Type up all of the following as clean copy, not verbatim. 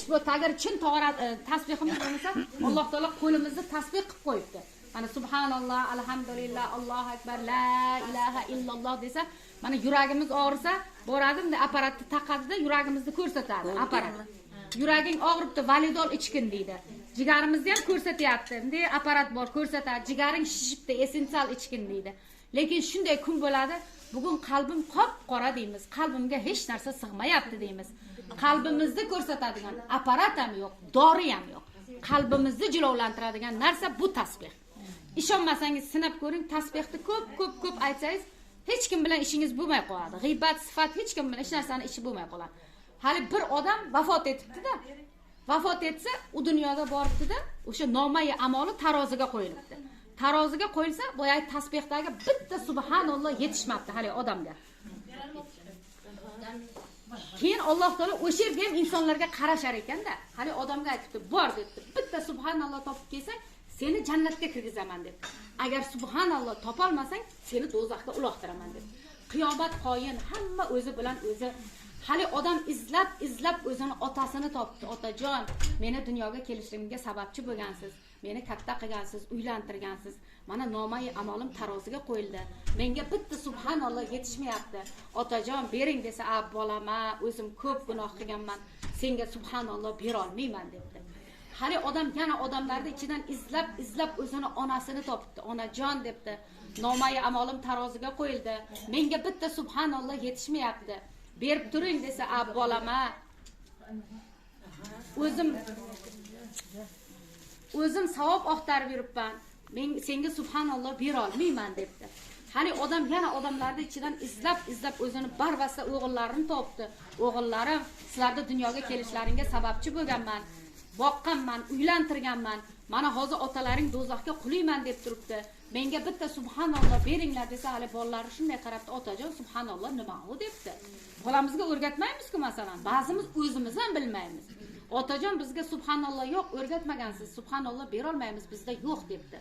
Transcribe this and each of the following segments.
ushbu tagir chin to'g'ri tasbihimiz bo'lsa, Alloh taolo qo'limizni tasbih qilib qo'yibdi. Mana subhanalloh, alhamdulillah, Allohu akbar, la ilaha illalloh desa, mana yuragimiz og'risa, boradi, apparatni taqadida yuragimizni ko'rsatadi apparat. Yuraging og'ribdi, validol ichkin deydi. Jigarimizni ham ko'rsatyapti. Bunday apparat bor, ko'rsatadi. Jigaring shishibdi, essensial ichkin deydi. Lekin shunday kun bo'ladi, bugun qalbim qop-qora deymiz. Qalbimga hech narsa sig'mayapti deymiz. Qalbimizni ko'rsatadigan apparat ham yo'q, dori ham yo'q. Qalbimizni jilovlantiradigan narsa bu tasbih. Ishonmasangiz sinab ko'ring, tasbihni ko'p aytsangiz, hech kim bilan ishingiz bo'lmay qoladi. G'iybat, sifat hech kim bilan hech narsani ishi bo'lmay qoladi. Hali bir odam vafot etibdi-da. Vafot etsa, u dunyoga boribdi-da, o'sha nomai amoli taroziga qo'yilibdi. Taroziga qo'yilsa, boyagi tasbihdagi bitta subhanalloh yetishmabdi hali odamga. Keyin Alloh taolo o'sha yerga ham insonlarga qarashar ekan-da. Hali odamga aytibdi, bor debdi. Bitta subhanalloh topib kelsang, seni jannatga kirgizaman deb. Agar subhanalloh topolmasang, seni do'zaxga uloqtiraman deb. Qiyomat qoyin, hamma o'zi bilan o'zi. Hali odam izlab o'zini otasini topdi. Otajon, meni dunyoga kelishimga sababchi bo'lgansiz. Meni katta qilgansiz, uylantirgansiz. Mana nomai amolim taroziga qo'yildi. Menga bitta subhanalloh yetishmayapti. Otajon, bering desa, "Bolama, o'zim ko'p gunoh qilganman. Senga subhanalloh bera olmayman" debdi. Hali odam yana odamlarning ichidan izlab o'zini onasini topdi. Onajon debdi. Nomai amolim taroziga qo'yildi. Menga bitta subhanalloh yetishmayapti. Berib turing desa, "Bolama, o'zim savob oqtarib yuribman. Men senga subhanalloh bera olmayman" debdi. Hali odam yana odamlarning ichidan izlab o'zini barvasta o'g'illarini topdi. "O'g'illarim, sizlarni dunyoga kelishlaringga sababchi bo'lganman. Boqqanman, uylantirganman. Mana hozir otalaring do'zaxga qulayman deb turibdi. Menga bitta subhanalloh beringlar" desa, hali bolalari shunday qarabdi, "Otajon, subhanalloh nima u?" debdi. Bolamizga o'rgatmaymiz-ku masalan, ba'zimiz o'zimiz ham bilmaymiz. "Otajon, bizga subhanalloh yo'q, o'rgatmagansiz. Subhanalloh bera olmaymiz, bizda yo'q" debdi.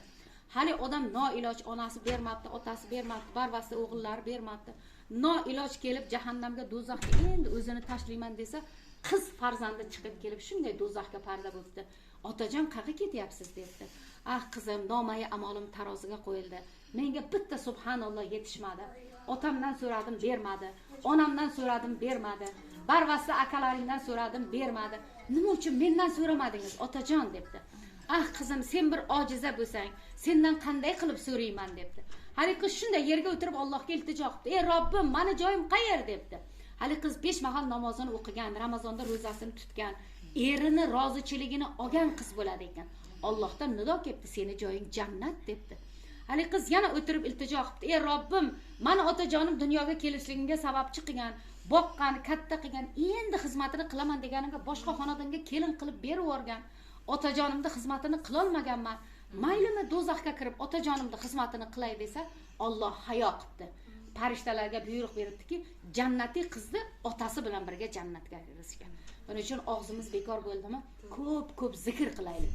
Hali odam noiloj, onasi bermabdi, otasi bermabdi, barvasta o'g'illari bermabdi. Noiloj kelib jahannamga, do'zaxga endi o'zini tashlayman desa, qiz farzandi chiqib kelib shunday do'zaxga parda bo'ldi. "Otajon, qayerga ketyapsiz?" debdi. "Ah qizim, nomai amolim taroziga qo'yildi. Menga bitta subhanalloh yetishmadi. Otamdan so'radim, bermadi. Onamdan so'radim, bermadi. Barvasta akalaringdan so'radim, bermadi. Nima uchun mendan so'ramadingiz, otajon?" debdi. "Ah qizim, sen bir ojiza bo'lsang, sendan qanday qilib so'rayman" debdi. Hali qiz shunday yerga o'tirib Allohga iltijo qildi. "Ey Robbim, meni joyim qayer?" debdi. Hali qiz 5 mahal namozini o'qigan, Ramazonda ro'zasini tutgan, erini rozichiligini olgan qiz bo'ladi ekan. Allohdan nido kelibdi, "Seni joying jannat" debdi. Hali qiz yana o'tirib iltijo qildi. "Ey Robbim, meni otajonim dunyoga kelishligimga sababchi qilgan, boqqan, katta qilgan, endi xizmatini qilaman deganimga boshqa xonadonga kelin qilib berib yuborgan. Otajonimning xizmatini qila olmaganman. Maylimi do'zaxga kirib otajonimning xizmatini qilay desa, Alloh hayo qildi. Farishtalarga buyruq beribdiki, jannatiy qizni otasi bilan birga jannatga kirishgan. Buning uchun og'zimiz bekor bo'ldimi? Ko'p zikr qilaylik.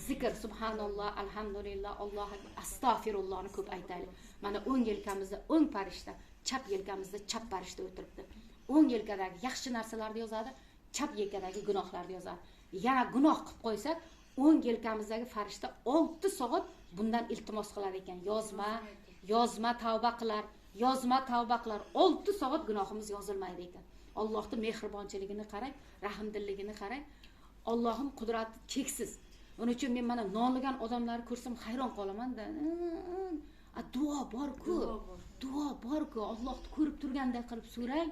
Zikr, subhanalloh, alhamdulillah, Allohu akbar, astag'firullohni ko'p aytaylik. Mana o'ng yelkamizda o'ng farishta, chap yelkamizda chap farishta o'tiribdi. O'ng yelkadagi yaxshi narsalarni yozadi, chap yelkadagi gunohlarni yozadi. Yana gunoh qilib qo'ysak, o'ng yelkamizdagi farishta 6 soat bundan iltimos qilar ekan. Yozma, tavba qilar. 6 soat gunohimiz yozilmaydi ekan. Allohning mehribonchiligini qarang, rahmdilligini qarang. Allohning qudrati cheksiz. Uning uchun men mana nonligan odamlarni ko'rsam hayron qolaman-da. Duo bor-ku, Allohni ko'rib turganday qilib so'rang.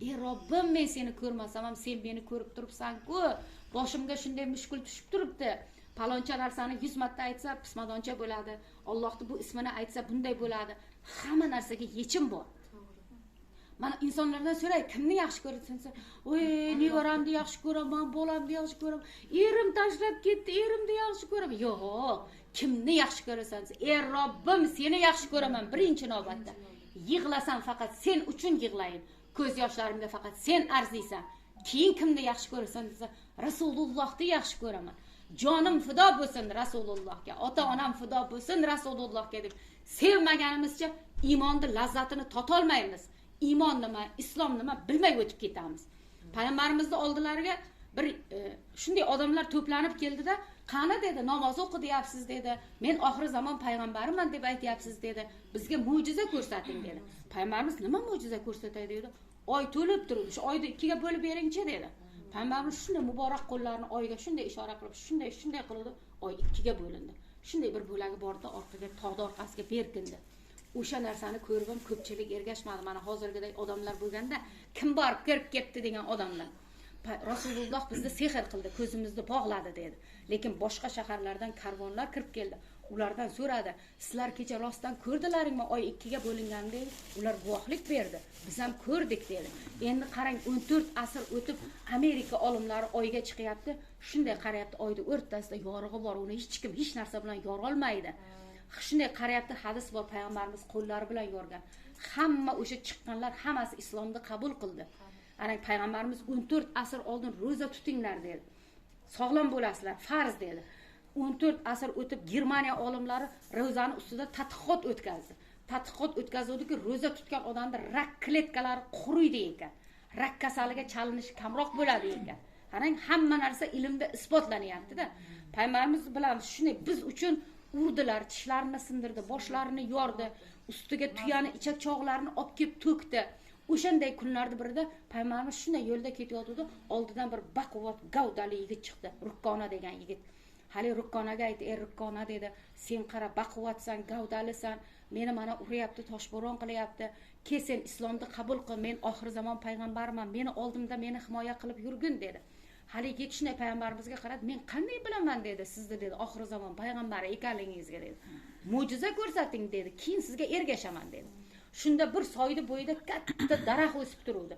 "Ey Robbim, men seni ko'rmasam ham sen meni ko'rib turibsan-ku. Boshimga shunday mushkul tushib turibdi. Paloncha narsani 100 marta aytsa pismadoncha bo'ladi. Allohning bu ismini aytsa bunday bo'ladi." Hamma narsaga yechim bor. Mana insonlardan so'ray, kimni yaxshi ko'rasan? "Oy, nevaramni yaxshi ko'raman, bolamni yaxshi ko'raman. Erim tashlab ketdi, erimni yaxshi ko'raman." Yo'q, kimni yaxshi ko'rasan? "Ey Robbim, seni yaxshi ko'raman birinchi navbatda. Yig'lasam faqat sen uchun yig'layin. Ko'z yoshlarimga faqat sen arziysan. Keyin kimni yaxshi ko'rasan desa, Rasulullohni yaxshi ko'raman. Jonim fido bo'lsin Rasulullohga, ota-onam fido bo'lsin Rasulullohga" deb sevmaganimizcha iymonning lazzatini totolmaymiz. Iymon nima, islom nima bilmay o'tib ketamiz. Payg'ambarimizning oldilariga bir Shunday odamlar to'planib keldida, qani dedi, namoz o'qi deyapsiz dedi. Men oxir zamon payg'ambariman deb aytyapsiz dedi. Bizga mo'jiza ko'rsating dedi. Payg'ambarimiz nima mo'jiza ko'rsatay dedi. Oy to'lib turibdi. Shu oyni ikkiga bo'lib beringchi dedi. Payg'ambarimiz shunday muborak qo'llarini oyga shunday ishora qilib, shunday qildi, oy ikkiga bo'lindi. Shunday bir bo'lagi borda orqaga tog'da orqasiga berkindi. O'sha narsani ko'rib ham ko'pchilik ergashmadi. Mana hozirgidek odamlar bo'lganda, kim borib kirib ketdi degan odamlar. Rasululloh bizni sehr qildi, ko'zimizni bog'ladi dedi. Lekin boshqa shaharlardan karvonlar kirib keldi. Ulardan so'radi, sizlar kecha rostdan ko'rdilaringmi oy ikkiga bo'linganda? Ular guvohlik berdi. Biz ham ko'rdik dedi. Endi qarang 14 asr o'tib Amerika olimlari oyga chiqyapti. Shunday qarayapti, oyda o'rtasida yorug'i bor, uni hech kim hech narsa bilan yorolmaydi. Shunday qarayapti, hadis bor, payg'ambarimiz qo'llari bilan yorgan. Hamma o'sha chiqqanlar hammasi islomni qabul qildi. Ana payg'ambarimiz 14 asr oldin roza tutinglar dedi. Sog'lom bo'lasizlar, farz dedi. 14 asr o'tib Germaniya olimlari rozani ustida tadqiqot o'tkazdi. Tadqiqot o'tkazuvdiki, roza tutgan odamda rak kletkalari quriydi ekan. Rak kasaliga chalinish kamroq bo'ladi ekan. Qarang, hamma narsa ilmda isbotlanyapti-da. Payg'ambarimiz bilan shunday biz uchun urdilar, tishlarini sindirdi, boshlarini yordi, ustiga tuyani ichak choqlarini olib kelib to'kdi. O'shanday kunlarda birida payg'ambarimiz shunday yo'lda ketayotdi, oldidan bir baquvvat gavdali yigit chiqdi, Rukkona degan yigit. Hali Rukkonaga aytdi, "Ey Rukkona" dedi, "Sen qara baquvvatsan, gavdalisan, meni mana uryapti, toshbo'ron qilyapti. Ke sen islomni qabul qil, men oxir zamon payg'ambariman, meni oldimda meni himoya qilib yurgin" dedi. Hali yigit shunday payg'ambarimizga qaradi, "Men qanday bilaman" dedi, "sizni" dedi, "oxir zamon payg'ambari ekanligingizga" dedi. "Mo'jiza ko'rsating" dedi, "Keyin sizga ergashaman" dedi. Shunda bir soyda bo'yida katta daraxt o'sib turuvdi.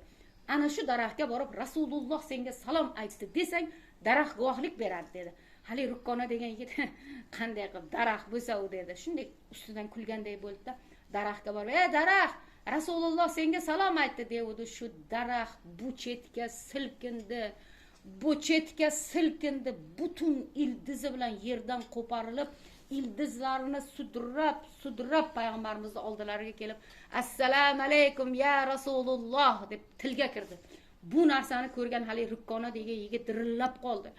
Ana shu daraxtga borib Rasululloh senga salom aytdi desang, daraxt guvohlik beradi dedi. Hali Rukkona degan yigit qanday qilib daraxt bo'lsa u dedi. Shunday ustidan kulganday bo'ldi-da, daraxtga borib, "Ey daraxt, Rasululloh senga salom aytdi" dedi. Shu daraxt bu chetga silkindi. Bu chetga silkindi, butun ildizi bilan yerdan qo'parilib, ildizlarini sudrab payg'ambarimizning oldilariga kelib, "Assalomu alaykum ya Rasululloh" deb tilga kirdi. Bu narsani ko'rgan hali Rukkona degan yigit dirillab qoldi.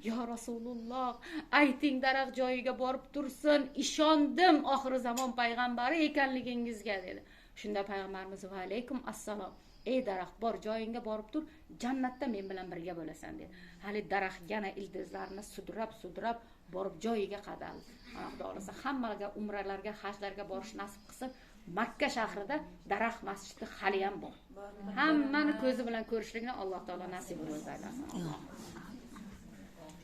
"Ya Rasululloh, ayting daraxt joyiga borib tursin, ishondim oxir zamon payg'ambari ekanligingizga" dedi. Shunda payg'ambarimiz "Va alaykum assalom. Ey daraxt, bor joyingga borib tur, jannatda men bilan birga bo'lasan" dedi. Hali daraxt yana ildizlarini sudrab borib joyiga qadaldi. Xudo xolasa hammaga umralarga, hajlarga borish nasib qilsa, Makka shahrida daraxt masjidi hali ham bor. Hammani ko'zi bilan ko'rishlikni Alloh taolo nasib qilsin.